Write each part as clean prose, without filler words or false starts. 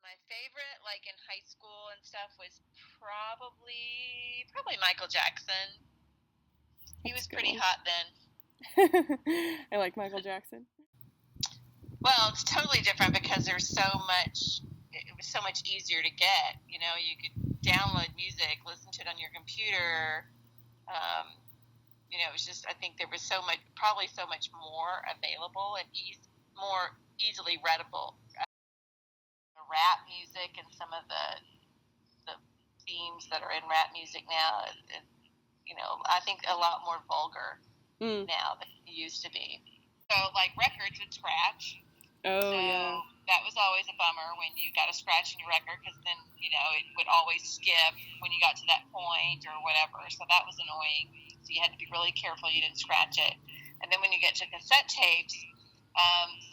My favorite, like in high school and stuff, was probably Michael Jackson. He was pretty hot then. I like Michael Jackson. Well, it's totally different because it was so much easier to get. You know, you could download music, listen to it on your computer. You know, it was just, I think there was probably so much more available and more easily readable. The rap music and some of the themes that are in rap music now, you know, I think a lot more vulgar now than it used to be. So, like, records would scratch. Oh, yeah. That was always a bummer when you got a scratch in your record, because then, you know, it would always skip when you got to that point or whatever. So that was annoying. So you had to be really careful you didn't scratch it. And then when you get to cassette tapes,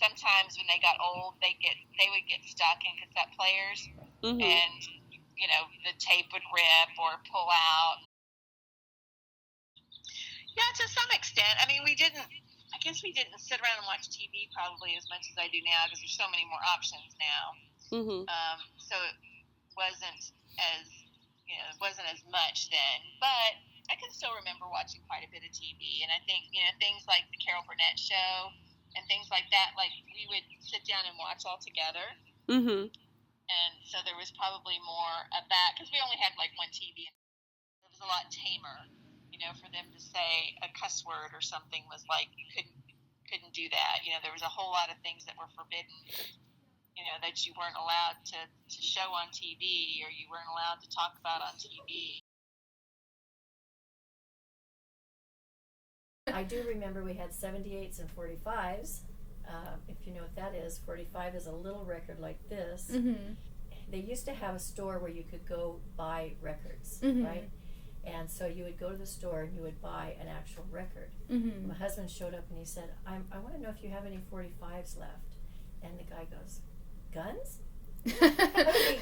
sometimes when they got old, they would get stuck in cassette players, and, you know, the tape would rip or pull out. Yeah, to some extent. I mean, I guess we didn't sit around and watch TV probably as much as I do now, because there's so many more options now. So it wasn't as much then, but I can still remember watching quite a bit of TV. And I think, you know, things like the Carol Burnett show and things like that, like, we would sit down and watch all together. And so there was probably more of that, because we only had like one TV. It was a lot tamer. You know, for them to say a cuss word or something was like, you couldn't do that. You know, there was a whole lot of things that were forbidden, you know, that you weren't allowed to show on TV, or you weren't allowed to talk about on TV. I do remember we had 78s and 45s. If you know what that is, 45 is a little record like this. They used to have a store where you could go buy records, right? And so you would go to the store and you would buy an actual record. My husband showed up and he said, I want to know if you have any 45s left. And the guy goes, guns?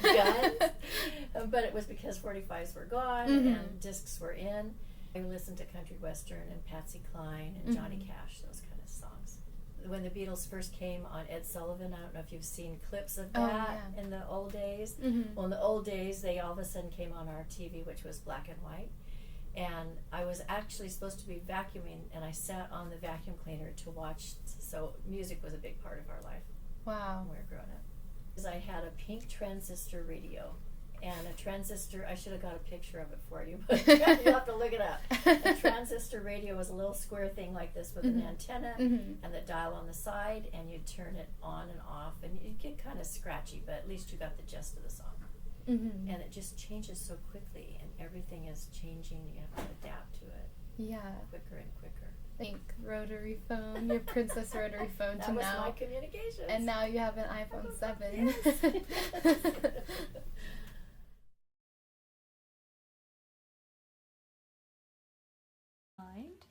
Guns? But it was because 45s were gone and discs were in. I listened to country western and Patsy Cline and Johnny Cash, those kind of songs. When the Beatles first came on Ed Sullivan, I don't know if you've seen clips of that in the old days. Well, in the old days, they all of a sudden came on our TV, which was black and white. And I was actually supposed to be vacuuming, and I sat on the vacuum cleaner to watch. So music was a big part of our life. Wow. When we were growing up. Because I had a pink transistor radio. And a transistor, I should have got a picture of it for you, but you'll have to look it up. A transistor radio was a little square thing like this with an antenna and the dial on the side, and you'd turn it on and off, and you'd get kind of scratchy, but at least you got the gist of the song. And it just changes so quickly, and everything is changing. You have to adapt to it. Yeah. Quicker and quicker. Think rotary phone, your Princess rotary phone that to was now. my communications. And now you have an iPhone 7. Yes.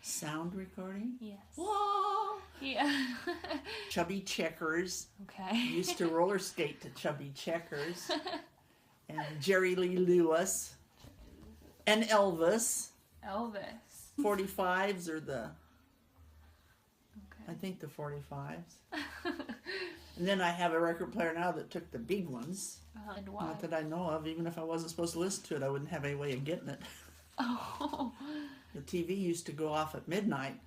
Sound recording? Yes. Whoa! Yeah. Chubby Checkers. Okay. Used to roller skate to Chubby Checkers. And Jerry Lee Lewis. And Elvis. 45s are the... Okay. I think the 45s. And then I have a record player now that took the big ones. And why? Not that I know of. Even if I wasn't supposed to listen to it, I wouldn't have any way of getting it. Oh. The TV used to go off at midnight.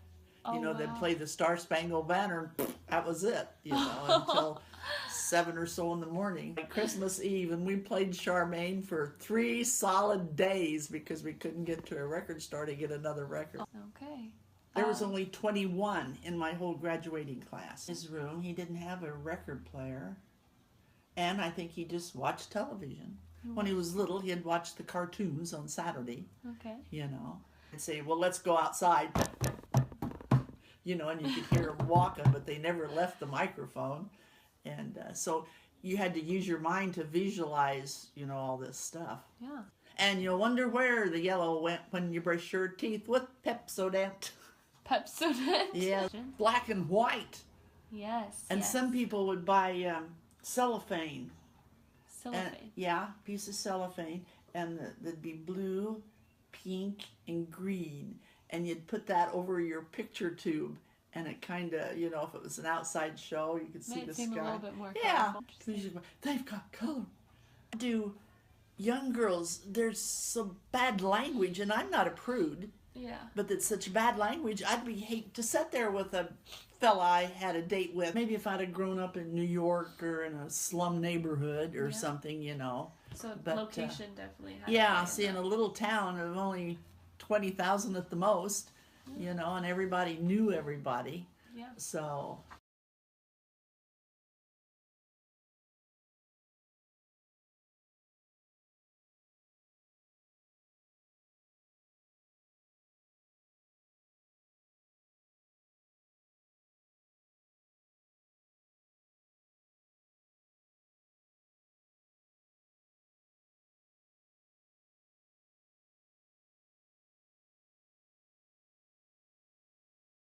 You know, wow. they'd play the Star Spangled Banner, and that was it, you know, until 7 or so in the morning. Like Christmas Eve, and we played Charmaine for 3 solid days because we couldn't get to a record store to get another record. Okay. There was only 21 in my whole graduating class. His room, he didn't have a record player, and I think he just watched television. When he was little, he'd watch the cartoons on Saturday, you know. And say, well, let's go outside, you know, and you could hear them walking, but they never left the microphone. And so you had to use your mind to visualize, you know, all this stuff. Yeah. And you'll wonder where the yellow went when you brush your teeth with Pepsodent. Pepsodent? Yeah, black and white. Yes. And some people would buy cellophane. Cellophane. Yeah, piece of cellophane. And there'd be blue, pink, and green. And you'd put that over your picture tube. And it kind of, you know, if it was an outside show, you could see the sky. Seem a little bit more yeah. colorful. They've got color. do young girls, there's some bad language, and I'm not a prude, Yeah. but it's such bad language. I'd be hate to sit there with a fella I had a date with. Maybe if I'd have grown up in New York or in a slum neighborhood or something, you know. So But, location definitely has Yeah, to play see, in that. a little town of only 20,000 at the most, you know, and everybody knew everybody. Yeah. So